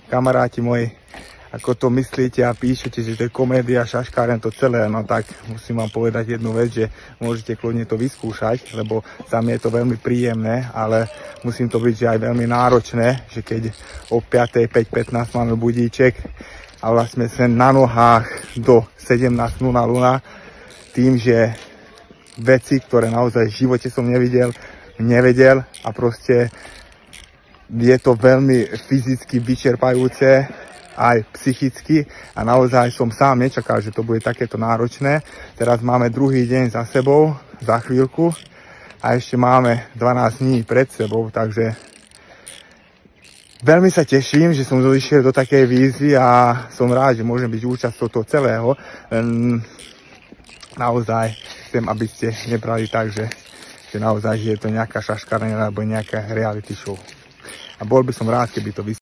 kamaráti moji, ako to myslíte a píšete, že to je komédia, šaškáren, to celé, no tak musím vám povedať jednu vec, že môžete kľudne to vyskúšať, lebo za mňa je to veľmi príjemné, ale musím to byť že aj veľmi náročné, že keď o 5:15 máme budíček a vlastne sme na nohách do 17:00, tým, že veci, ktoré naozaj v živote som nevedel a proste je to veľmi fyzicky vyčerpajúce, aj psychicky a naozaj som sám nečakal, že to bude takéto náročné. Teraz máme druhý deň za sebou, za chvíľku a ešte máme 12 dní pred sebou, takže veľmi sa teším, že som došiel do takej výzvy a som rád, že môžem byť účasťou toho celého. Naozaj chcem, aby ste nebrali tak, že naozaj je to nejaká šaškárňa alebo nejaká reality show. A bol by som rád, keby to